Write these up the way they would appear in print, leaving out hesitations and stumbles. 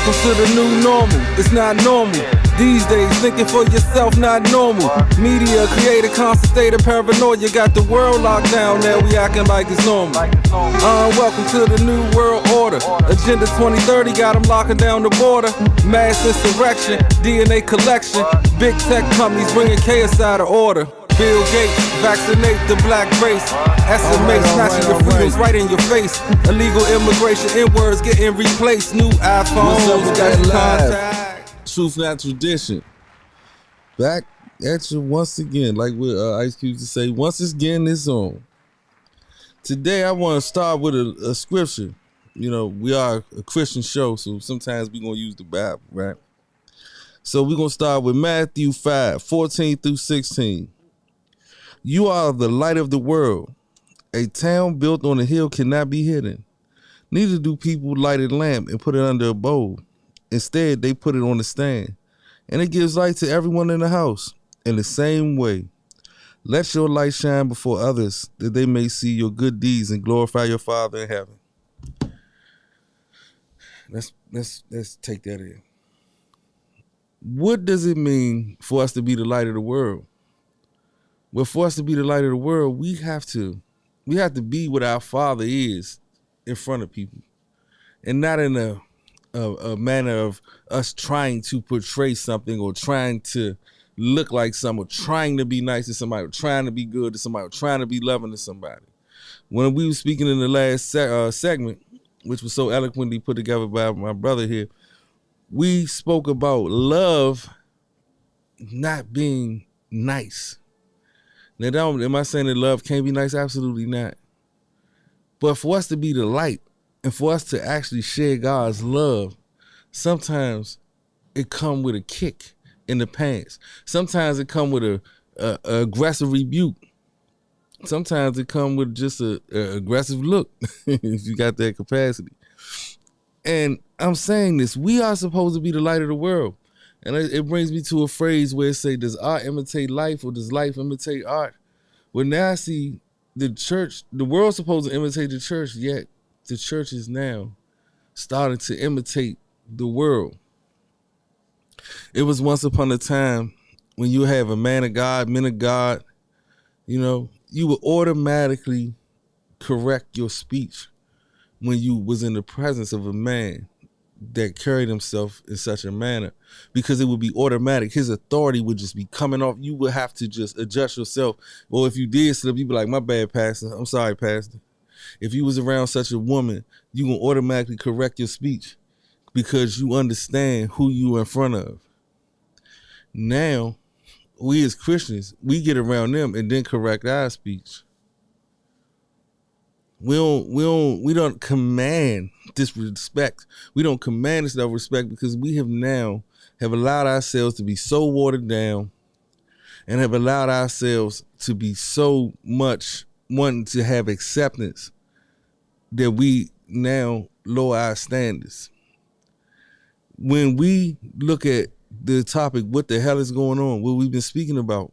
Welcome to the new normal, it's not normal. These days, thinking for yourself, not normal. Media create a constant state of paranoia. Got the world locked down, now we acting like it's normal. Welcome to the new world order. Agenda 2030 got them locking down the border. Mass insurrection, DNA collection. Big tech companies bringing chaos out of order. Bill Gates, vaccinate the black race. SMA snatching your freedoms right in your face. Illegal immigration, N-words getting replaced. New iPhones, got contact. Truth, not tradition. Back at you once again, like what Ice Cube used to say, once again it's on. Today I want to start with a scripture. You know, we are a Christian show, so sometimes we're going to use the Bible, right? So we're going to start with Matthew 5:14-16. You are the light of the world. A town built on a hill cannot be hidden. Neither do people light a lamp and put it under a bowl. Instead, they put it on a stand, and it gives light to everyone in the house. In the same way, let your light shine before others, that they may see your good deeds and glorify your Father in heaven. Let's take that in. What does it mean for us to be the light of the world? Well, for us to be the light of the world, we have to be what our Father is in front of people, and not in a manner of us trying to portray something or trying to look like someone, trying to be nice to somebody, or trying to be good to somebody, or trying to be loving to somebody. When we were speaking in the last segment, which was so eloquently put together by my brother here, we spoke about love not being nice. Now, am I saying that love can't be nice? Absolutely not. But for us to be the light and for us to actually share God's love, sometimes it come with a kick in the pants. Sometimes it come with a aggressive rebuke. Sometimes it come with just a aggressive look if you got that capacity. And I'm saying this, we are supposed to be the light of the world. And it brings me to a phrase where it say, does art imitate life or does life imitate art? Well, now I see the church, the world's supposed to imitate the church, yet the church is now starting to imitate the world. It was once upon a time when you have a man of God, men of God, you know, you would automatically correct your speech when you was in the presence of a man that carried himself in such a manner, because it would be automatic. His authority would just be coming off. You would have to just adjust yourself. Or if you did slip, you'd be like, my bad, Pastor. I'm sorry, Pastor. If you was around such a woman, you gonna automatically correct your speech because you understand who you in front of. Now, we as Christians, we get around them and then correct our speech. We don't command disrespect. We don't command this respect because we have allowed ourselves to be so watered down and have allowed ourselves to be so much wanting to have acceptance that we now lower our standards. When we look at the topic, what the hell is going on, what we've been speaking about,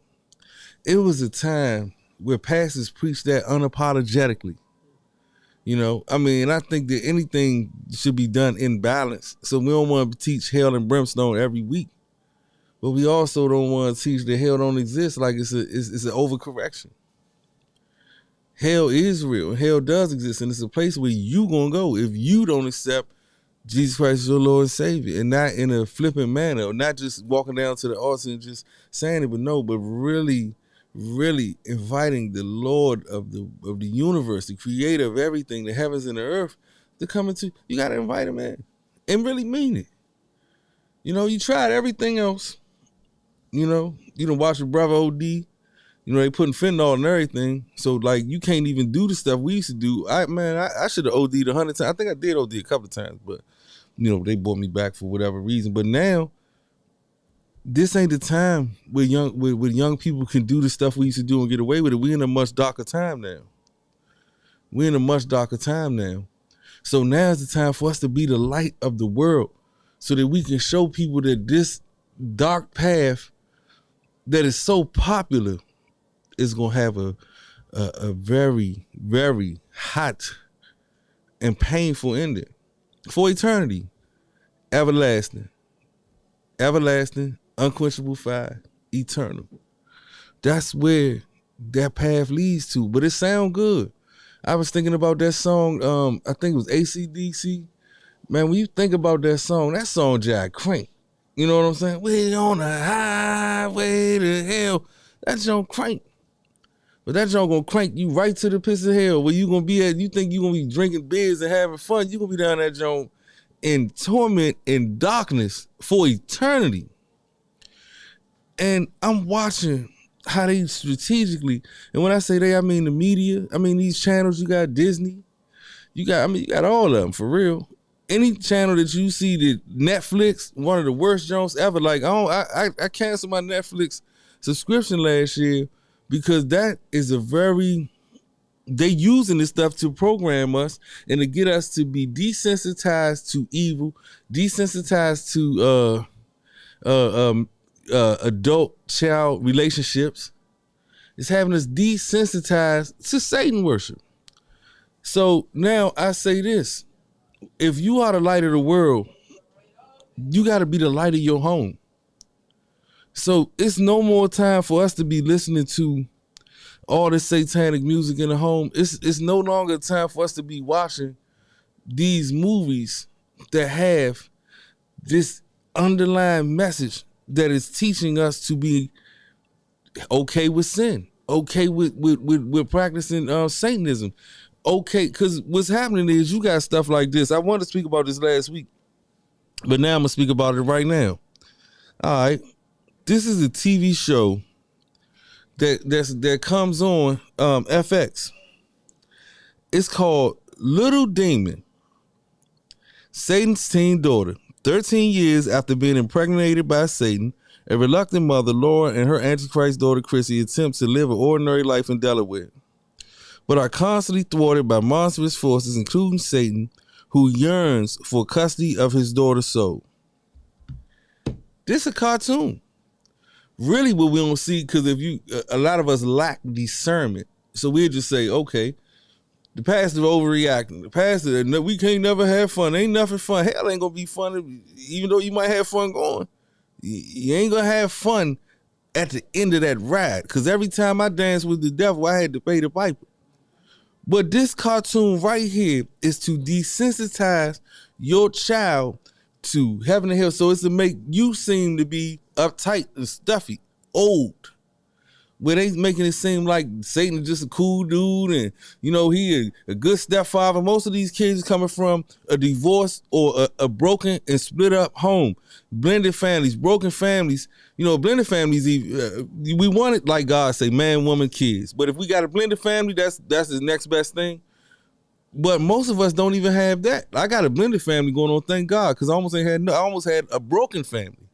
it was a time where pastors preached that unapologetically. You know, I mean, I think that anything should be done in balance. So we don't want to teach hell and brimstone every week, but we also don't want to teach that hell don't exist like it's an overcorrection. Hell is real. Hell does exist, and it's a place where you gonna go if you don't accept Jesus Christ as your Lord and Savior, and not in a flippant manner, or not just walking down to the altar and just saying it, but really inviting the Lord of the universe, the creator of everything, the heavens and the earth, to come into. You got to invite him in and really mean it. You know, you tried everything else. You know, you done watch your brother OD. You know, they putting fentanyl and everything. So, like, you can't even do the stuff we used to do. I should have OD'd 100 times. I think I did OD a couple of times, but, you know, they brought me back for whatever reason. But now, this ain't the time where young people can do the stuff we used to do and get away with it. We're in a much darker time now. So now's the time for us to be the light of the world so that we can show people that this dark path that is so popular is going to have a very, very hot and painful ending for eternity. everlasting, everlasting, unquenchable fire, eternal. That's where that path leads to. But it sound good. I was thinking about that song. I think it was AC/DC. Man, when you think about that song Jack crank. You know what I'm saying? We on the highway to hell. That joint crank. But that joint gonna crank you right to the pits of hell where you gonna be at. You think you gonna be drinking beers and having fun. You gonna be down that joint in torment and darkness for eternity. And I'm watching how they strategically, and when I say they, I mean the media. I mean these channels. You got Disney. You got all of them for real. Any channel that you see that Netflix, one of the worst joints ever. Like I canceled my Netflix subscription last year because that is they using this stuff to program us and to get us to be desensitized to evil, desensitized to adult-child relationships. It's having us desensitized to Satan worship. So now I say this. If you are the light of the world, you got to be the light of your home. So it's no more time for us to be listening to all this satanic music in the home. It's no longer time for us to be watching these movies that have this underlying message that is teaching us to be okay with sin, okay with practicing Satanism. Okay, because what's happening is you got stuff like this. I wanted to speak about this last week, but now I'm going to speak about it right now. All right. This is a TV show that comes on FX. It's called Little Demon, Satan's teen daughter. 13 years after being impregnated by Satan, a reluctant mother, Laura, and her Antichrist daughter, Chrissy, attempt to live an ordinary life in Delaware, but are constantly thwarted by monstrous forces, including Satan, who yearns for custody of his daughter's soul. This is a cartoon. Really what we don't see, because a lot of us lack discernment. So we'll just say, okay, the pastor overreacting. The pastor, we can't never have fun. Ain't nothing fun. Hell ain't going to be fun, even though you might have fun going. You ain't going to have fun at the end of that ride, because every time I danced with the devil, I had to pay the piper. But this cartoon right here is to desensitize your child to heaven and hell. So it's to make you seem to be uptight and stuffy, old. Where they making it seem like Satan is just a cool dude and, he a good stepfather. Most of these kids are coming from a divorce or a broken and split up home. Blended families, broken families. Blended families, we want it like God say, man, woman, kids. But if we got a blended family, that's the next best thing. But most of us don't even have that. I got a blended family going on, thank God, because I almost had a broken family.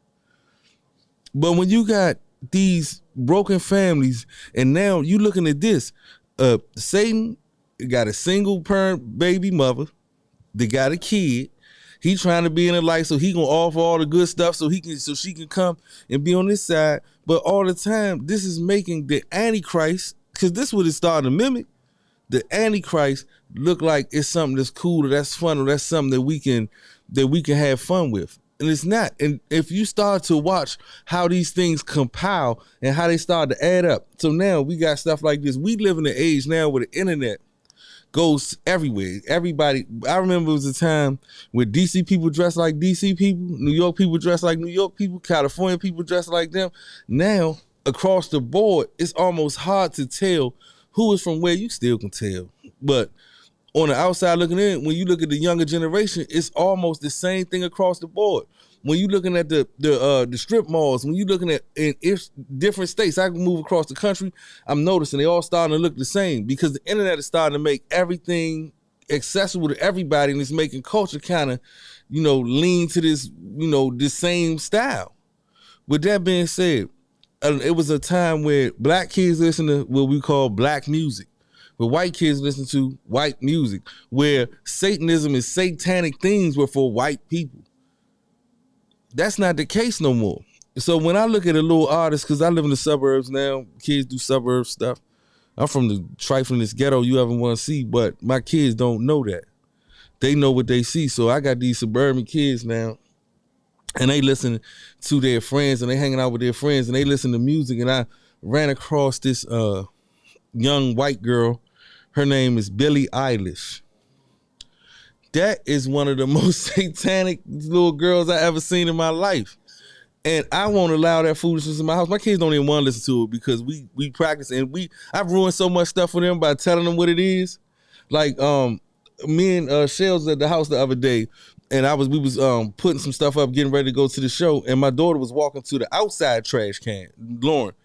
But when you got these broken families, and now you looking at this, Satan got a single parent baby mother, they got a kid. He trying to be in her life, so he gonna offer all the good stuff so she can come and be on this side. But all the time, this is making the Antichrist, because this is what it's starting to mimic. The Antichrist look like it's something that's cool, or that's fun, or that's something that we can have fun with. And it's not. And if you start to watch how these things compile and how they start to add up. So now we got stuff like this. We live in an age now where the internet goes everywhere. Everybody, I remember it was a time where DC people dressed like DC people, New York people dressed like New York people, California people dressed like them. Now, across the board, it's almost hard to tell who is from where. You still can tell. But on the outside looking in, when you look at the younger generation, it's almost the same thing across the board. When you're looking at the strip malls, when you're looking at in different states, I can move across the country, I'm noticing they all starting to look the same, because the internet is starting to make everything accessible to everybody, and it's making culture kind of, lean to this, this same style. With that being said, it was a time where black kids listen to what we call black music, where white kids listen to white music, where Satanism and satanic things were for white people. That's not the case no more. So when I look at a little artist, because I live in the suburbs now, kids do suburb stuff. I'm from the triflingest ghetto you ever want to see, but my kids don't know that. They know what they see. So I got these suburban kids now, and they listen to their friends and they hanging out with their friends and they listen to music. And I ran across this young white girl. Her name is Billie Eilish. That is one of the most satanic little girls I ever seen in my life. And I won't allow that foolishness in my house. My kids don't even want to listen to it because we practice, and I've ruined so much stuff for them by telling them what it is. Like me and Shells at the house the other day, and we was putting some stuff up, getting ready to go to the show, and my daughter was walking to the outside trash can, Lauren,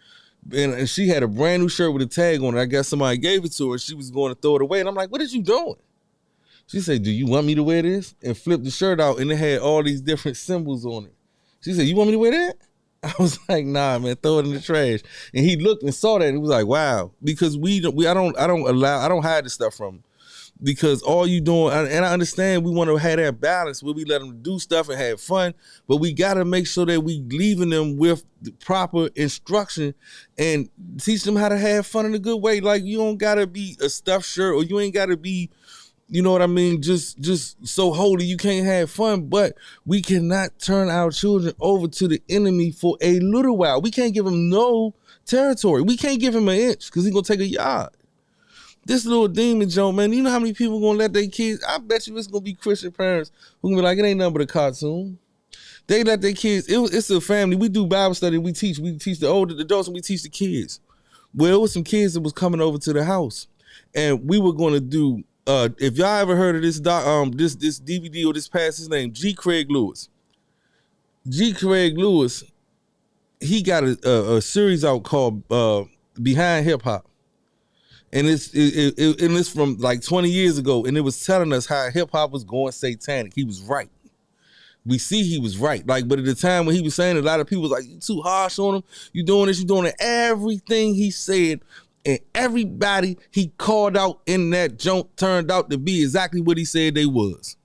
and she had a brand new shirt with a tag on it. I guess somebody gave it to her. She was going to throw it away, and I'm like, "What is you doing?" She said, "Do you want me to wear this?" And flipped the shirt out, and it had all these different symbols on it. She said, "You want me to wear that?" I was like, "Nah, man, throw it in the trash." And he looked and saw that, and he was like, "Wow," because I don't hide the stuff from him. Because all you doing, and I understand we want to have that balance where we let them do stuff and have fun, but we got to make sure that we leaving them with the proper instruction and teach them how to have fun in a good way. Like, you don't got to be a stuffed shirt, or you ain't got to be, you know what I mean, just so holy you can't have fun. But we cannot turn our children over to the enemy for a little while. We can't give him no territory. We can't give him an inch because he's going to take a yard. This little demon joke, man, you know how many people going to let their kids, I bet you it's going to be Christian parents who going to be like, it ain't nothing but a cartoon. They let their kids, it's a family. We do Bible study, we teach the older adults, and we teach the kids. Well, it was some kids that was coming over to the house, and we were going to do, if y'all ever heard of this DVD or this past, his name, G. Craig Lewis. G. Craig Lewis, he got a series out called Behind Hip Hop. And it's from like 20 years ago, and it was telling us how hip hop was going satanic. He was right. We see he was right. Like, but at the time when he was saying, a lot of people was like, "You too harsh on him. You doing this, you doing it." Everything he said and everybody he called out in that joint turned out to be exactly what he said they was.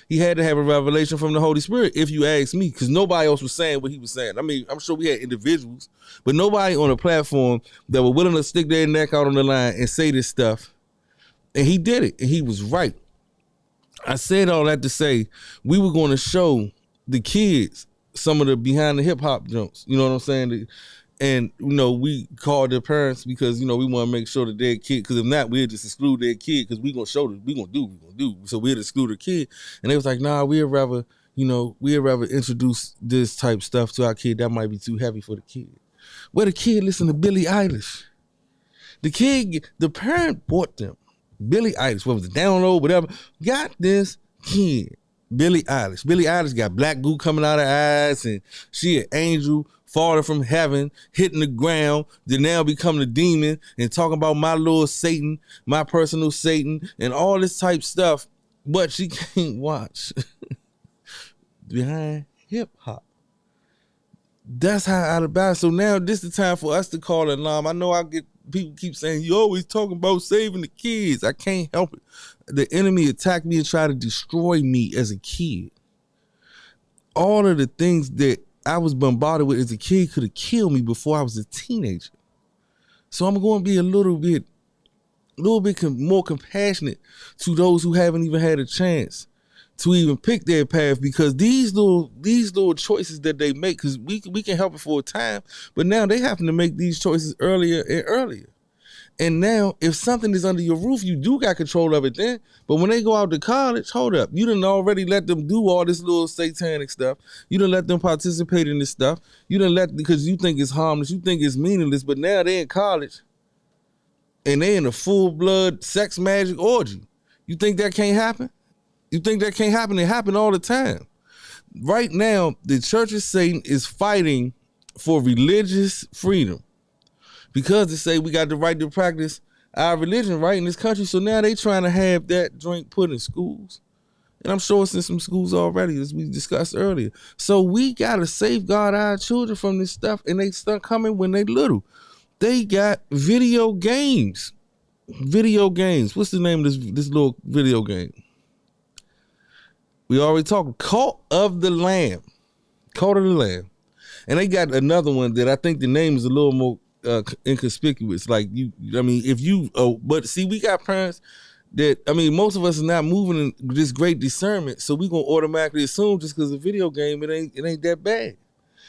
He had to have a revelation from the Holy Spirit, if you ask me, because nobody else was saying what he was saying. I mean, I'm sure we had individuals, but nobody on a platform that were willing to stick their neck out on the line and say this stuff. And he did it, and he was right. I said all that to say we were going to show the kids some of the behind the hip hop jumps. You know what I'm saying? And, you know, we called their parents because, you know, we want to make sure that their kid, because if not, we'll just exclude their kid because we're going to show them, we're going to do what we're going to do. So we'll exclude the kid. And they was like, nah, we'd rather introduce this type stuff to our kid. That might be too heavy for the kid. Well, the kid listened to Billie Eilish. The parent bought them Billie Eilish, what was it, download, whatever, got this kid, Billie Eilish. Billie Eilish got black goo coming out of her eyes, and she an angel falling from heaven, hitting the ground, then now becoming a demon and talking about my Lord Satan, my personal Satan, and all this type stuff. But she can't watch behind hip hop. That's how out of balance. So now this is the time for us to call an alarm. I know people keep saying, you always talking about saving the kids. I can't help it. The enemy attacked me and tried to destroy me as a kid. All of the things that I was bombarded with as a kid could have killed me before I was a teenager. So I'm going to be a little bit more compassionate to those who haven't even had a chance to even pick their path, because these little choices that they make, because we can help it for a time, but now they happen to make these choices earlier and earlier. And now, if something is under your roof, you do got control of it then. But when they go out to college, hold up. You done already let them do all this little satanic stuff. You done let them participate in this stuff. You done because you think it's harmless. You think it's meaningless. But now they're in college, and they in a full-blood sex magic orgy. You think that can't happen? You think that can't happen? It happen all the time. Right now, the Church of Satan is fighting for religious freedom, because they say we got the right to practice our religion right in this country. So now they trying to have that joint put in schools. And I'm sure it's in some schools already, as we discussed earlier. So we got to safeguard our children from this stuff, and they start coming when they little. They got video games. Video games. What's the name of this little video game? We already talked. Cult of the Lamb. Cult of the Lamb. And they got another one that I think the name is a little more inconspicuous. Like but see, we got parents that, I mean, most of us are not moving in this great discernment, so we gonna automatically assume just because a video game, it ain't that bad.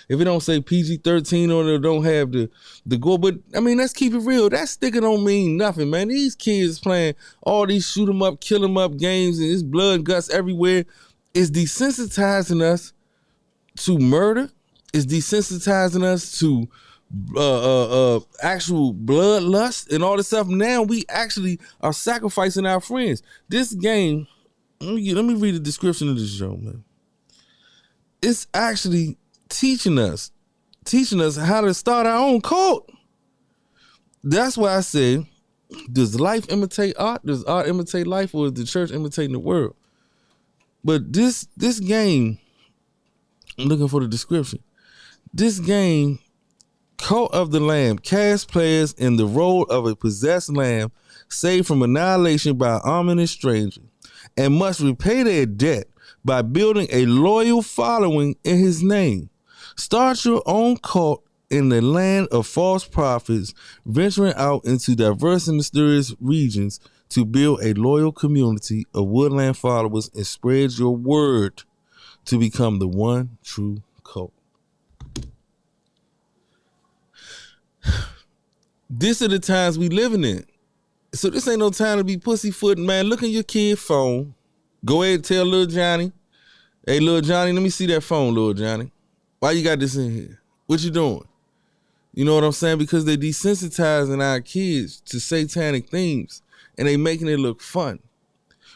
If it don't say PG-13 or it don't have the gore, but I mean, let's keep it real. That sticker don't mean nothing, man. These kids playing all these shoot 'em up, kill 'em up games, and there's blood and guts everywhere. It's desensitizing us to murder. It's desensitizing us to actual bloodlust and all this stuff. Now we actually are sacrificing our friends. This game, let me read the description of this show, man. It's actually teaching us how to start our own cult. That's why I say, does life imitate art? Does art imitate life, or is the church imitating the world? But this game, I'm looking for the description. This game, Cult of the Lamb, cast players in the role of a possessed lamb saved from annihilation by an ominous stranger, and must repay their debt by building a loyal following in his name. Start your own cult in the land of false prophets, venturing out into diverse and mysterious regions to build a loyal community of woodland followers and spread your word to become the one true cult. This are the times we living in. So this ain't no time to be pussyfooting, man. Look at your kid's phone. Go ahead and tell little Johnny, hey, little Johnny, let me see that phone, little Johnny. Why you got this in here? What you doing? You know what I'm saying? Because they desensitizing our kids to satanic themes, and they making it look fun.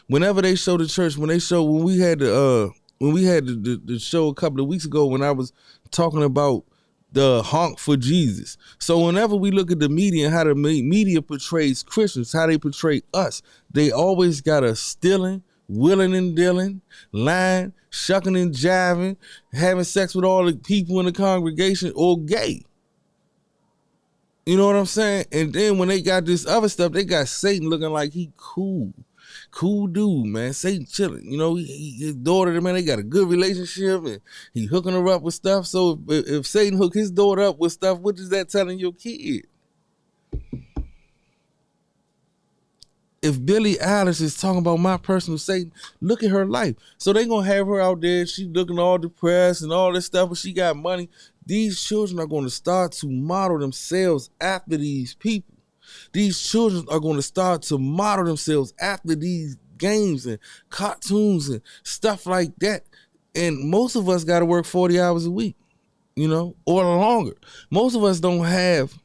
Whenever they show the church, when we had the show a couple of weeks ago, when I was talking about the honk for Jesus. So whenever we look at the media and how the media portrays Christians, how they portray us, they always got us stealing, willing and dealing, lying, shucking and jiving, having sex with all the people in the congregation, or gay. You know what I'm saying? And then when they got this other stuff, they got Satan looking like he cool dude, man. Satan chilling. You know, his daughter, man, they got a good relationship, and he hooking her up with stuff. So if Satan hook his daughter up with stuff, what is that telling your kid? If Billie Eilish is talking about my personal Satan, look at her life. So they gonna have her out there, she looking all depressed and all this stuff, but she got money. These children are gonna start to model themselves after these people. These children are gonna start to model themselves after these games and cartoons and stuff like that. And most of us gotta work 40 hours a week, you know, or longer. Most of us don't have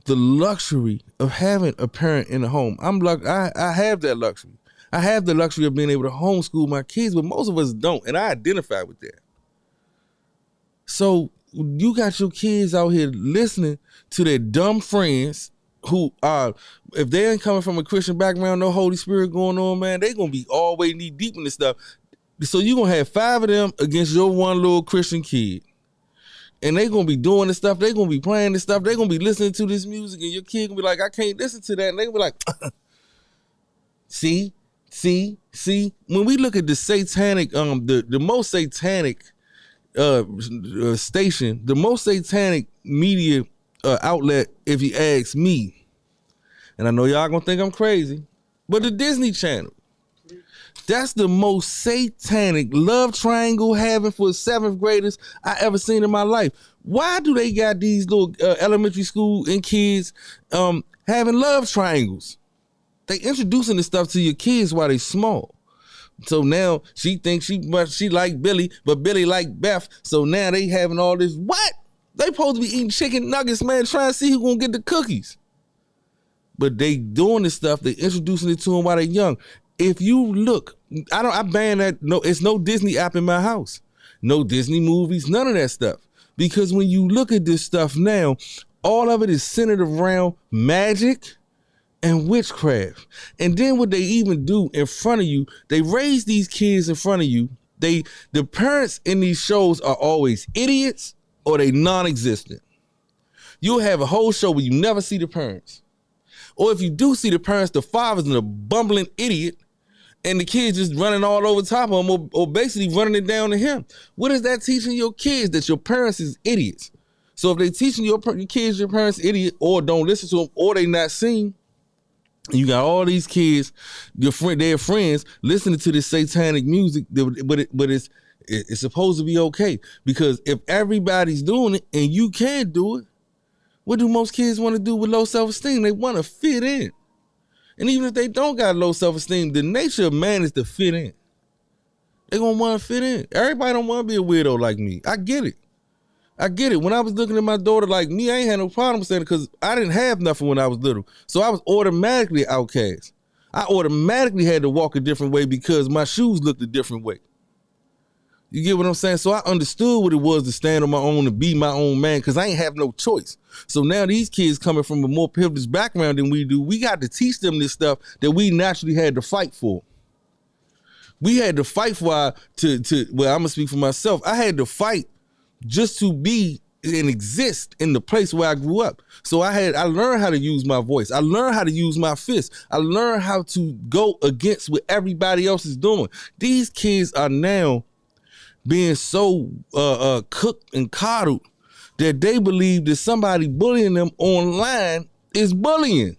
the luxury of having a parent in the home. I have that luxury. I have the luxury of being able to homeschool my kids, but most of us don't, and I identify with that. So you got your kids out here listening to their dumb friends who are, if they ain't coming from a Christian background, no Holy Spirit going on, man, they gonna be all way knee deep in this stuff. So you gonna have 5 of them against your one little Christian kid. And they gonna be doing this stuff. They gonna be playing this stuff. They gonna be listening to this music, and your kid gonna be like, I can't listen to that. And they gonna be like, see. When we look at the satanic, the most satanic station, the most satanic media outlet, if you ask me, and I know y'all gonna think I'm crazy, but the Disney Channel. That's the most satanic love triangle having for 7th graders I ever seen in my life. Why do they got these little elementary school and kids having love triangles? They introducing this stuff to your kids while they small. So now she thinks she like Billy, but Billy like Beth. So now they having all this. What? They supposed to be eating chicken nuggets, man, trying to see who gonna get the cookies. But they doing this stuff. They introducing it to them while they young. If you look, I ban that. No, it's no Disney app in my house. No Disney movies, none of that stuff. Because when you look at this stuff now, all of it is centered around magic and witchcraft. And then what they even do in front of you, they raise these kids in front of you. The parents in these shows are always idiots or they non-existent. You'll have a whole show where you never see the parents. Or if you do see the parents, the father's a bumbling idiot and the kids just running all over top of him or basically running it down to him. What is that teaching your kids? That your parents is idiots. So if they teaching your kids your parents idiot or don't listen to them or they not seen, You got all these kids, their friends, listening to this satanic music, but it's supposed to be okay, because if everybody's doing it and you can't do it, what do most kids want to do with low self-esteem? They want to fit in. And even if they don't got low self-esteem, the nature of man is to fit in. They gonna want to fit in. Everybody don't want to be a weirdo like me. I get it. When I was looking at my daughter like me, I ain't had no problem saying it, because I didn't have nothing when I was little. So I was automatically outcast. I automatically had to walk a different way because my shoes looked a different way. You get what I'm saying? So I understood what it was to stand on my own and be my own man, because I ain't have no choice. So now these kids coming from a more privileged background than we do, we got to teach them this stuff that we naturally had to fight for. We had to fight for well, I'm going to speak for myself. I had to fight just to be and exist in the place where I grew up. So I learned how to use my voice. I learned how to use my fists. I learned how to go against what everybody else is doing. These kids are now being so cooked and coddled that they believe that somebody bullying them online is bullying.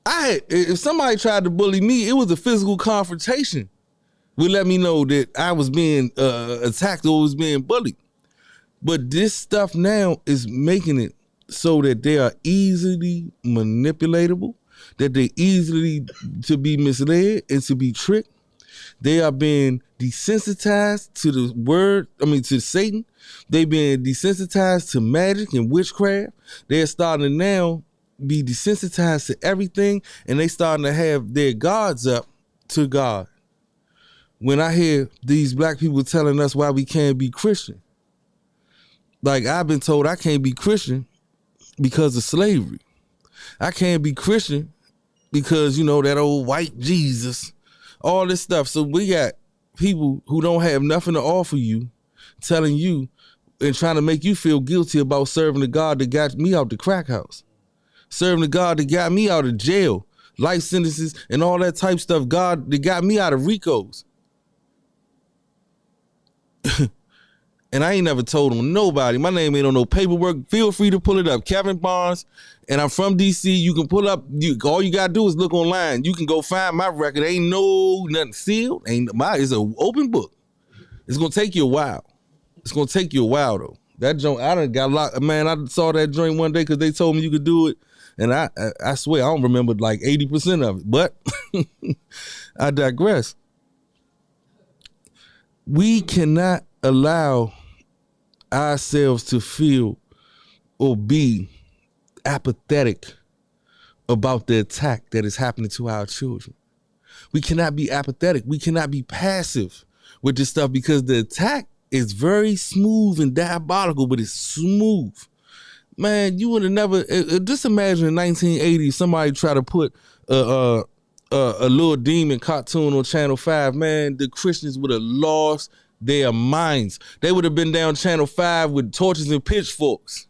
If somebody tried to bully me, it was a physical confrontation. Would let me know that I was being attacked or was being bullied. But this stuff now is making it so that they are easily manipulatable, that they're easily to be misled and to be tricked. They are being desensitized to Satan. They've been desensitized to magic and witchcraft. They're starting to now be desensitized to everything, and they starting to have their guards up to God. When I hear these black people telling us why we can't be Christian, like I've been told I can't be Christian because of slavery. I can't be Christian because, that old white Jesus, all this stuff. So we got people who don't have nothing to offer you telling you and trying to make you feel guilty about serving the God that got me out the crack house, serving the God that got me out of jail, life sentences and all that type stuff. God that got me out of RICOs. And I ain't never told on nobody. My name ain't on no paperwork. Feel free to pull it up. Kevin Barnes, and I'm from DC. You can pull up. All you gotta do is look online. You can go find my record. Ain't nothing sealed. It's an open book. It's gonna take you a while. Though. That joint, I done got locked. Man, I saw that joint one day because they told me you could do it, and I swear I don't remember like 80% of it. But I digress. We cannot allow ourselves to feel or be apathetic about the attack that is happening to our children. We cannot be apathetic. We cannot be passive with this stuff, because the attack is very smooth and diabolical, but it's smooth. Man, you would have never, just imagine in 1980, somebody try to put a little demon cartoon on Channel 5, man, the Christians would have lost their minds. They would have been down Channel 5 with torches and pitchforks.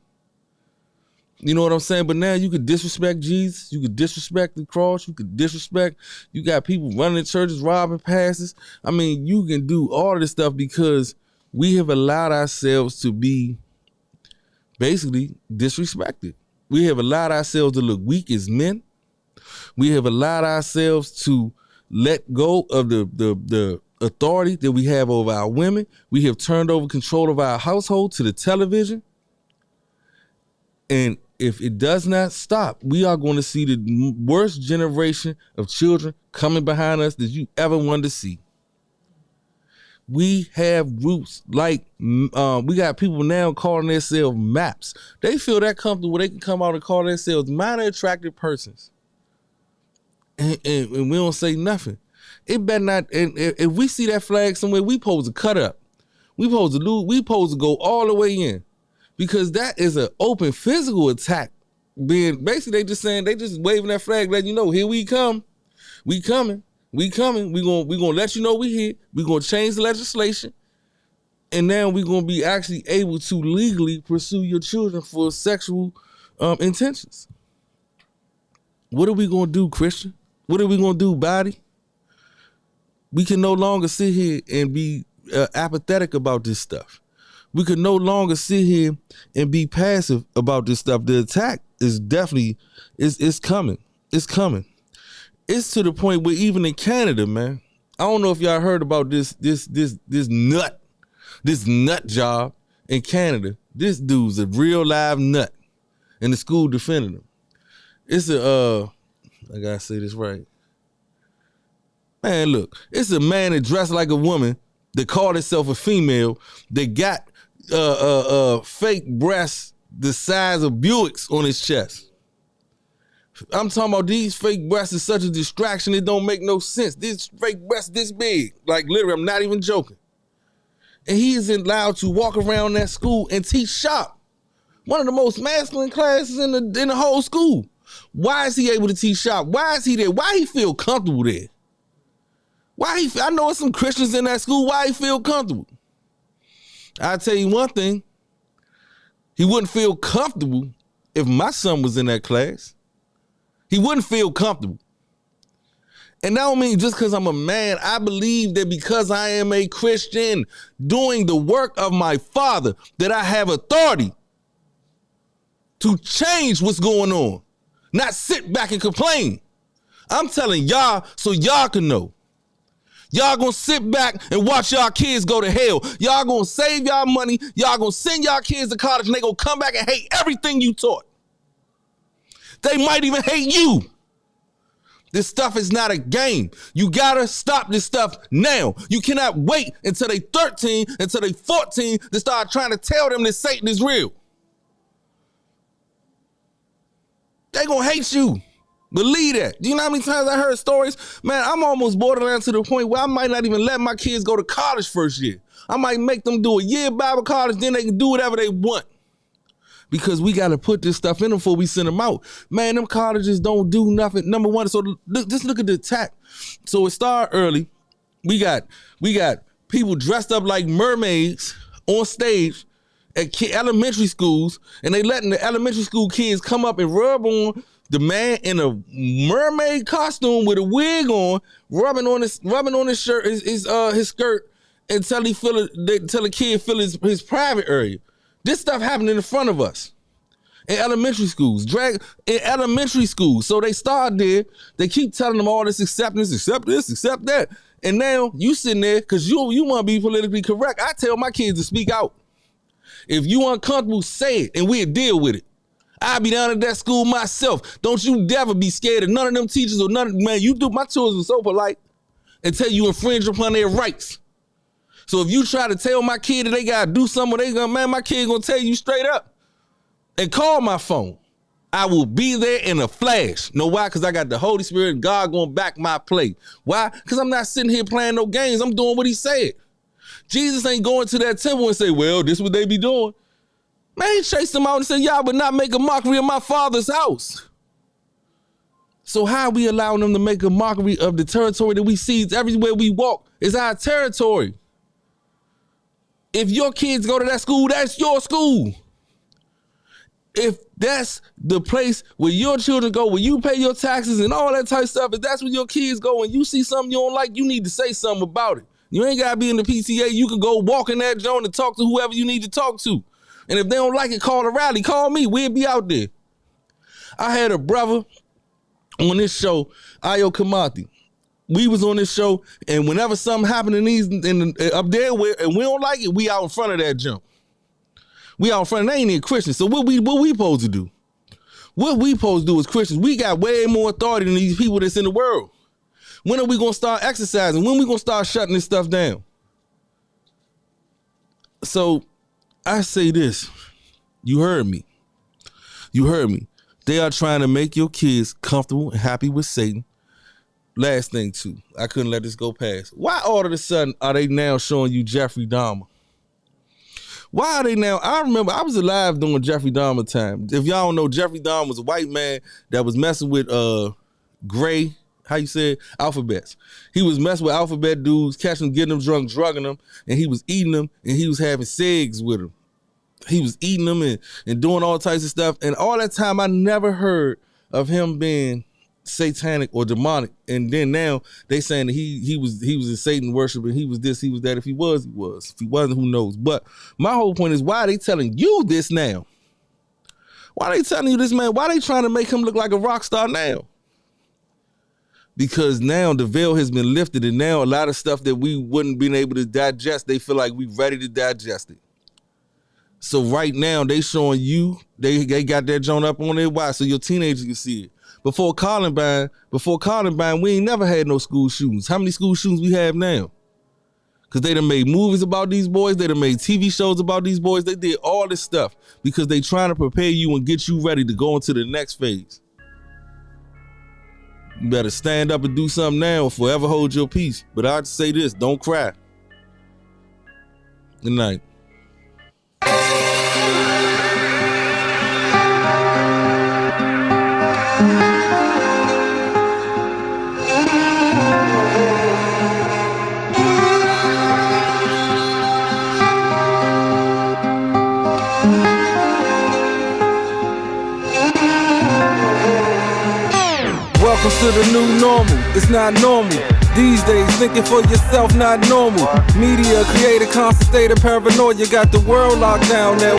You know what I'm saying? But now you could disrespect Jesus. You could disrespect the cross. You got people running churches, robbing pastors. I mean, you can do all of this stuff because we have allowed ourselves to be basically disrespected. We have allowed ourselves to look weak as men. We have allowed ourselves to let go of the authority that we have over our women. We have turned over control of our household to the television. And if it does not stop, we are going to see the worst generation of children coming behind us that you ever wanted to see. We have groups like, we got people now calling themselves MAPS. They feel that comfortable, they can come out and call themselves minor attracted persons. And we don't say nothing. It better not. And if we see that flag somewhere, we supposed to cut up. We supposed to go all the way in, because that is an open physical attack. Being basically, they just waving that flag, letting you know, here we come, we coming. We gonna let you know we here. We gonna change the legislation, and now we gonna be actually able to legally pursue your children for sexual intentions. What are we gonna do, Christian? What are we gonna do, body? We can no longer sit here and be apathetic about this stuff. We can no longer sit here and be passive about this stuff. The attack is definitely is coming. It's coming. It's to the point where even in Canada, man, I don't know if y'all heard about this nut job in Canada. This dude's a real live nut, and the school defended him. It's I gotta say this right. Man, look, it's a man that dressed like a woman that called himself a female that got fake breasts the size of Buicks on his chest. I'm talking about these fake breasts is such a distraction, it don't make no sense. This fake breast this big, like literally, I'm not even joking. And he is allowed to walk around that school and teach shop. One of the most masculine classes in the whole school. Why is he able to teach shop? Why is he there? Why he feel comfortable there? I know there's some Christians in that school. Why he feel comfortable? I'll tell you one thing. He wouldn't feel comfortable if my son was in that class. He wouldn't feel comfortable. And that don't mean just because I'm a man. I believe that because I am a Christian doing the work of my Father, that I have authority to change what's going on, not sit back and complain. I'm telling y'all so y'all can know. Y'all gonna sit back and watch y'all kids go to hell. Y'all gonna save y'all money. Y'all gonna send y'all kids to college and they gonna come back and hate everything you taught. They might even hate you. This stuff is not a game. You gotta stop this stuff now. You cannot wait until they 13, until they 14 to start trying to tell them that Satan is real. They gonna hate you. Believe that. Do you know how many times I heard stories? Man, I'm almost borderline to the point where I might not even let my kids go to college first year. I might make them do a year Bible college, then they can do whatever they want. Because we got to put this stuff in them before we send them out. Man, them colleges don't do nothing. Number one, so just look at the attack. So it started early. We got people dressed up like mermaids on stage at elementary schools, and they letting the elementary school kids come up and rub on the man in a mermaid costume with a wig on, rubbing on his shirt, his skirt, until the kid feel his private area. This stuff happening in front of us in elementary schools, in elementary schools. So they start there. They keep telling them all this acceptance, accept this, accept that. And now you sitting there because you want to be politically correct. I tell my kids to speak out. If you uncomfortable, say it and we'll deal with it. I'll be down at that school myself. Don't you never be scared of none of them teachers or none of man. You do my children so polite until you infringe upon their rights. So if you try to tell my kid that they gotta do something, my kid gonna tell you straight up. And call my phone. I will be there in a flash. Know why? Because I got the Holy Spirit and God gonna back my play. Why? Because I'm not sitting here playing no games. I'm doing what he said. Jesus ain't going to that temple and say, well, this is what they be doing. Man, he chased them out and said, y'all would not make a mockery of my Father's house. So how are we allowing them to make a mockery of the territory that we seize everywhere we walk? It's our territory. If your kids go to that school, that's your school. If that's the place where your children go, where you pay your taxes and all that type of stuff, if that's where your kids go and you see something you don't like, you need to say something about it. You ain't got to be in the PTA. You can go walk in that zone and talk to whoever you need to talk to. And if they don't like it, call a rally. Call me. We'll be out there. I had a brother on this show, Ayo Kamati. We was on this show, and whenever something happened up there, and we don't like it, we out in front of that jump. We out in front of, they ain't even Christians. So what we supposed to do? What we supposed to do as Christians, we got way more authority than these people that's in the world. When are we going to start exercising? When are we going to start shutting this stuff down? So I say this. You heard me. You heard me. They are trying to make your kids comfortable and happy with Satan. Last thing, too. I couldn't let this go past. Why all of a sudden are they now showing you Jeffrey Dahmer? Why are they now? I remember I was alive during Jeffrey Dahmer time. If y'all don't know, Jeffrey Dahmer was a white man that was messing with gray, how you say it, alphabets. He was messing with alphabet dudes, catching them, getting them drunk, drugging them, and he was eating them, and he was having segs with them. He was eating them and doing all types of stuff. And all that time, I never heard of him being satanic or demonic. And then now they saying that he was a Satan worshiper. He was this, he was that. If he was, he was. If he wasn't, who knows? But my whole point is, why are they telling you this now? Why are they telling you this, man? Why are they trying to make him look like a rock star now? Because now the veil has been lifted, and now a lot of stuff that we wouldn't been able to digest, they feel like we ready to digest it. So right now they showing you, they got that joint up on their watch so your teenagers can see it. Before Columbine, we ain't never had no school shootings. How many school shootings we have now? Because they done made movies about these boys. They done made TV shows about these boys. They did all this stuff because they trying to prepare you and get you ready to go into the next phase. You better stand up and do something now or forever hold your peace. But I'd say this, don't cry. Good night. Welcome to the new normal, it's not normal. These days, thinking for yourself, not normal. Media create a constant state of paranoia, got the world locked down now.